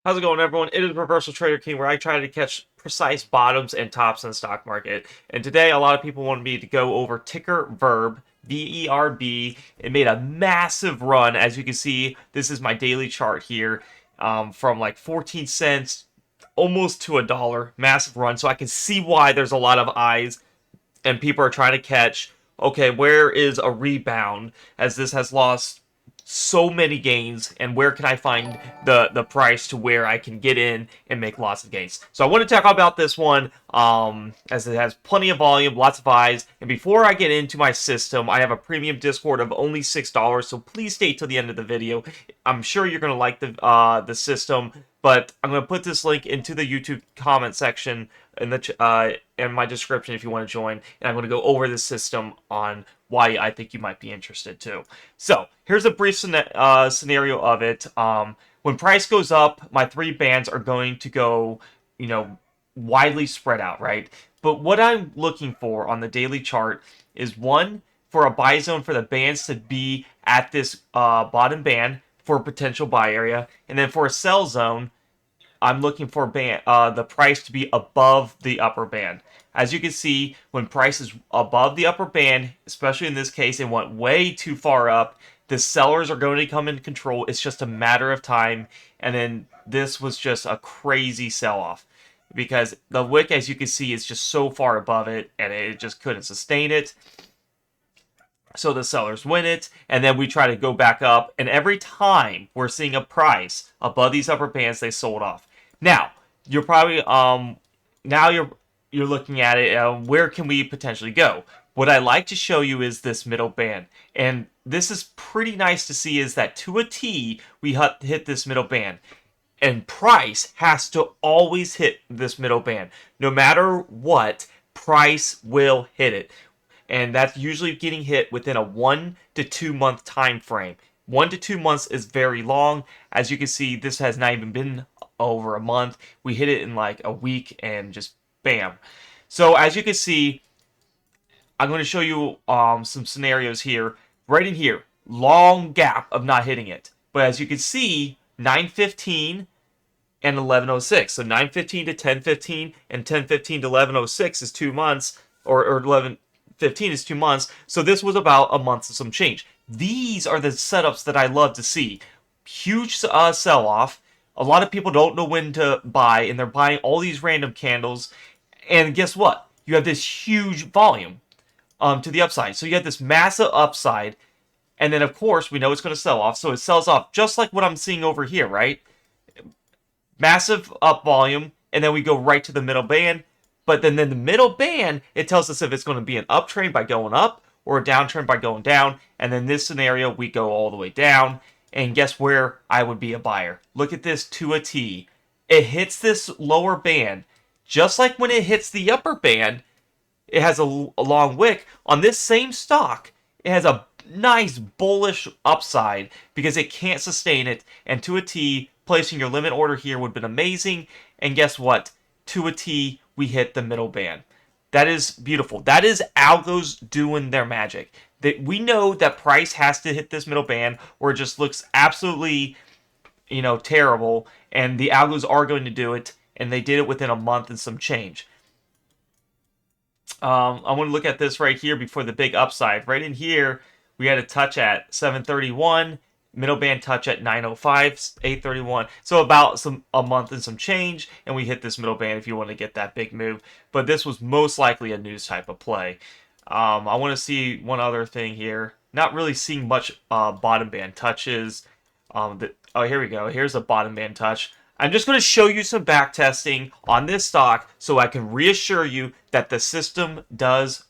How's it going, everyone? It is Reversal Trader King, where I try to catch precise bottoms and tops in the stock market. And today, a lot of people wanted me to go over ticker VERB, VERB. It made a massive run. As you can see, this is my daily chart here, from like 14 cents almost to $1. Massive run. So I can see why there's a lot of eyes and people are trying to catch, okay, where is a rebound, as this has lost so many gains, and where can I find the price to where I can get in and make lots of gains. So I want to talk about this one, as it has plenty of volume, lots of eyes. And before I get into my system, I have a premium Discord of only $6, so please stay till the end of the video. I'm sure you're going to like the system, but I'm going to put this link into the YouTube comment section in my description if you want to join, and I'm going to go over the system on why I think you might be interested too. So here's a brief scenario of it. When price goes up, my three bands are going to go, widely spread out, right? But what I'm looking for on the daily chart is, one, for a buy zone for the bands to be at this bottom band for a potential buy area, and then for a sell zone, I'm looking for the price to be above the upper band. As you can see, when price is above the upper band, especially in this case, it went way too far up. The sellers are going to come into control. It's just a matter of time. And then this was just a crazy sell-off, because the wick, as you can see, is just so far above it, and it just couldn't sustain it. So the sellers win it, and then we try to go back up, and every time we're seeing a price above these upper bands, they sold off. Now, you're probably now you're looking at it, where can we potentially go? What I like to show you is this middle band, and this is pretty nice to see, is that to a T we hit this middle band. And price has to always hit this middle band. No matter what, price will hit it. And that's usually getting hit within a 1 to 2 month time frame. 1 to 2 months is very long. As you can see, this has not even been over a month. We hit it in like a week and just bam. So as you can see, I'm going to show you some scenarios here. Right in here, long gap of not hitting it. But as you can see, 9:15 and 11:06. So 9:15 to 10:15 and 10:15 to 11:06 is 2 months, or 11:15 is 2 months. So this was about a month and some change. These are the setups that I love to see. Huge sell-off. A lot of people don't know when to buy, and they're buying all these random candles. And guess what? You have this huge volume to the upside. So you have this massive upside, and then of course we know it's going to sell off. So it sells off just like what I'm seeing over here, right? Massive up volume, and then we go right to the middle band. But then in the middle band, it tells us if it's going to be an uptrend by going up or a downtrend by going down. And then this scenario, we go all the way down. And guess where I would be a buyer? Look at this to a T. It hits this lower band. Just like when it hits the upper band, it has a long wick. On this same stock, it has a nice bullish upside because it can't sustain it. And to a T, placing your limit order here would have been amazing. And guess what? To a T, we hit the middle band. That is beautiful. That is algos doing their magic. We know that price has to hit this middle band, or it just looks absolutely, terrible. And the algos are going to do it, and they did it within a month and some change. I want to look at this right here before the big upside. Right in here, we had a touch at 731. Middle band touch at 905, 831. So about a month and some change, and we hit this middle band if you want to get that big move. But this was most likely a news type of play. I want to see one other thing here. Not really seeing much bottom band touches. Oh, here we go. Here's a bottom band touch. I'm just going to show you some back testing on this stock so I can reassure you that the system does,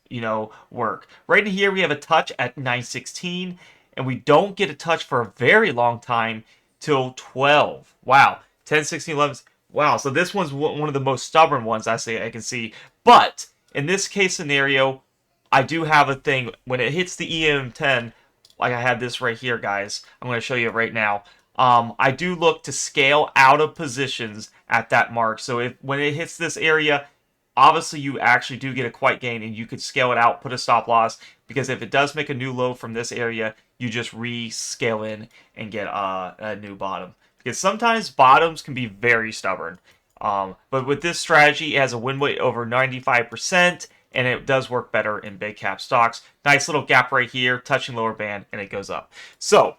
work. Right in here, we have a touch at 916. And we don't get a touch for a very long time till 12. Wow. 10, 16, 11. Wow. So this one's one of the most stubborn ones I can see. But in this case scenario, I do have a thing. When it hits the EM10, like I have this right here, guys. I'm going to show you right now. I do look to scale out of positions at that mark. So when it hits this area, obviously you actually do get a quite gain, and you could scale it out, put a stop loss, because if it does make a new low from this area, you just rescale in and get a new bottom. because sometimes bottoms can be very stubborn. But with this strategy, it has a win rate over 95%, and it does work better in big cap stocks. Nice little gap right here, touching lower band, and it goes up. So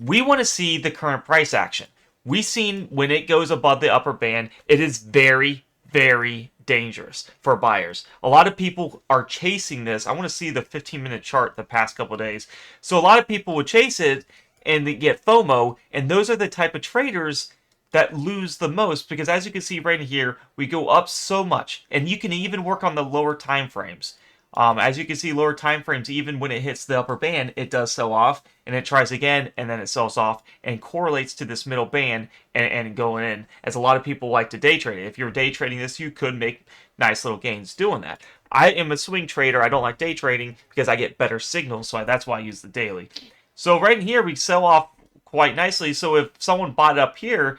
we want to see the current price action. We've seen when it goes above the upper band, it is very, very dangerous for buyers. A lot of people are chasing this. I want to see the 15-minute chart the past couple of days. So a lot of people would chase it and they get FOMO, and those are the type of traders that lose the most, because as you can see right here, we go up so much, and you can even work on the lower time frames. As you can see, lower time frames, even when it hits the upper band, it does sell off, and it tries again, and then it sells off, and correlates to this middle band and going in, as a lot of people like to day trade it. If you're day trading this, you could make nice little gains doing that. I am a swing trader. I don't like day trading because I get better signals, so that's why I use the daily. So right in here, we sell off quite nicely. So if someone bought it up here,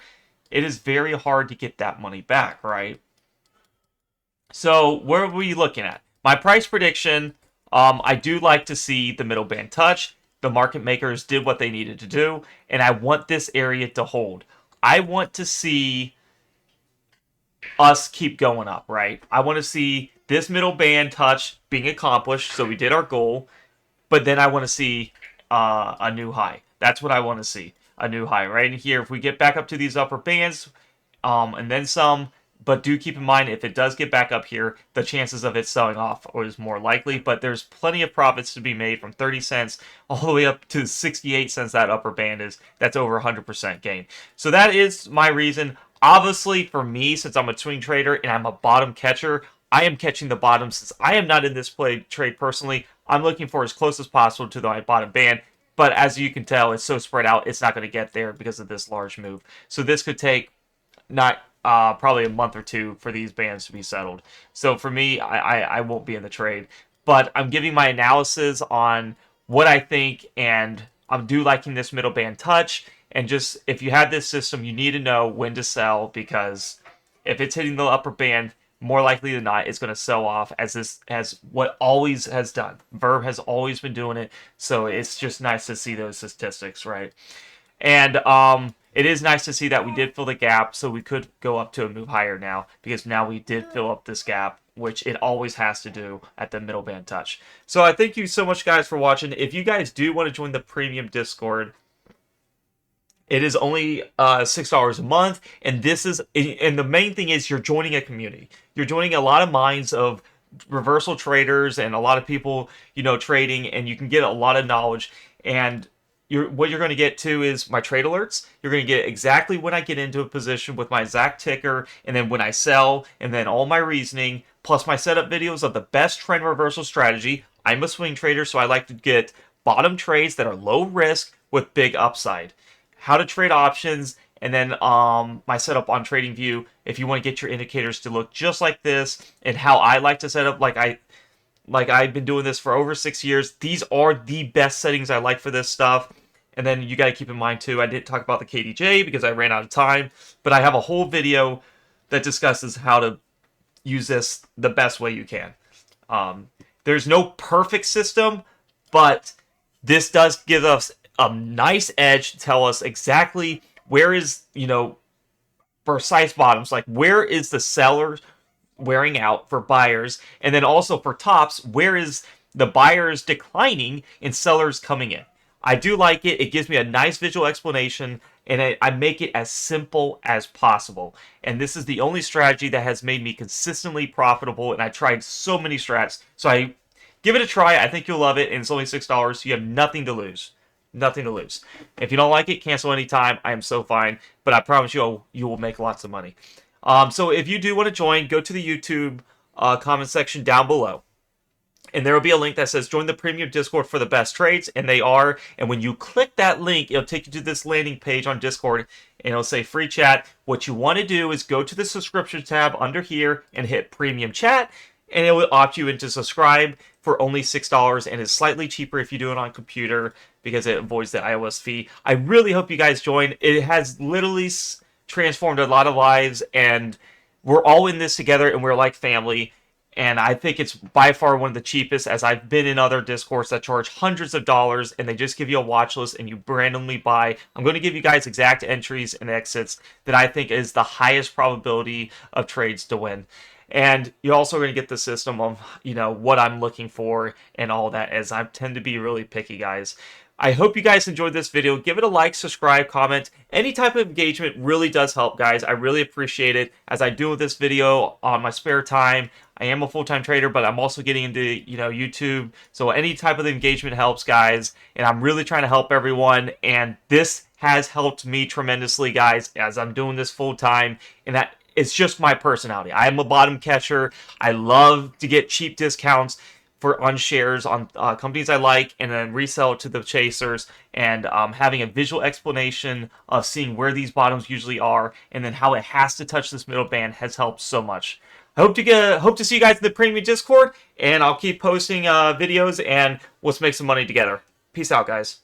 it is very hard to get that money back, right? So where are we looking at? My price prediction, I do like to see the middle band touch. The market makers did what they needed to do, and I want this area to hold. I want to see us keep going up, right? I want to see this middle band touch being accomplished, so we did our goal, but then I want to see a new high. That's what I want to see, a new high right in here. If we get back up to these upper bands, and then some, but do keep in mind, if it does get back up here, the chances of it selling off is more likely, but there's plenty of profits to be made from 30 cents all the way up to 68 cents that upper band is. That's over 100% gain. So that is my reason. Obviously, for me, since I'm a swing trader and I'm a bottom catcher, I am catching the bottom. Since I am not in this trade personally, I'm looking for as close as possible to the bottom band. But as you can tell, it's so spread out, it's not going to get there because of this large move. So this could take probably a month or two for these bands to be settled. So for me, I won't be in the trade. But I'm giving my analysis on what I think, and I'm liking this middle band touch. And just, if you have this system, you need to know when to sell, because if it's hitting the upper band, more likely than not, it's going to sell off, as what always has done. VERB has always been doing it, so it's just nice to see those statistics, right? And it is nice to see that we did fill the gap, so we could go up to a move higher now, because now we did fill up this gap, which it always has to do at the middle band touch. So I thank you so much, guys, for watching. If you guys do want to join the premium Discord, it is only $6 a month, and the main thing is you're joining a community. You're joining a lot of minds of reversal traders and a lot of people, trading, and you can get a lot of knowledge. And what you're going to get too is my trade alerts. You're going to get exactly when I get into a position with my exact ticker, and then when I sell, and then all my reasoning, plus my setup videos of the best trend reversal strategy. I'm a swing trader, so I like to get bottom trades that are low risk with big upside. How to trade options, and then my setup on TradingView if you want to get your indicators to look just like this, and how I like to set up. Like I've been doing this for over 6 years. These are the best settings I like for this stuff. And then you got to keep in mind too, I didn't talk about the KDJ because I ran out of time, but I have a whole video that discusses how to use this the best way you can. There's no perfect system, but this does give us a nice edge to tell us exactly where is, precise bottoms, like where is the seller wearing out for buyers, and then also for tops, where is the buyers declining and sellers coming in. I do like it. It gives me a nice visual explanation, and I make it as simple as possible. And this is the only strategy that has made me consistently profitable, and I tried so many strats. So I give it a try. I think you'll love it, and it's only $6, so you have nothing to lose. Nothing to lose. If you don't like it, cancel anytime. I am so fine, but I promise you will make lots of money. So if you do want to join, go to the YouTube comment section down below. And there will be a link that says join the premium Discord for the best trades, and they are. And when you click that link, it'll take you to this landing page on Discord, and it'll say free chat. What you want to do is go to the subscription tab under here and hit premium chat, and it will opt you into subscribe for only $6, and it's slightly cheaper if you do it on computer because it avoids the iOS fee. I really hope you guys join. It has literally transformed a lot of lives, and we're all in this together, and we're like family. And I think it's by far one of the cheapest, as I've been in other Discords that charge hundreds of dollars and they just give you a watch list and you randomly buy. I'm going to give you guys exact entries and exits that I think is the highest probability of trades to win. And you're also going to get the system of, what I'm looking for and all that, as I tend to be really picky, guys. I hope you guys enjoyed this video. Give it a like, subscribe, comment. Any type of engagement really does help, guys. I really appreciate it, as I do with this video on my spare time. I am a full-time trader, but I'm also getting into, YouTube. So any type of engagement helps, guys. And I'm really trying to help everyone. And this has helped me tremendously, guys, as I'm doing this full-time. And that it's just my personality. I am a bottom catcher. I love to get cheap discounts on shares on companies I like, and then resell it to the chasers, and having a visual explanation of seeing where these bottoms usually are, and then how it has to touch this middle band has helped so much. I hope to see you guys in the premium Discord, and I'll keep posting videos, and let's make some money together. Peace out, guys.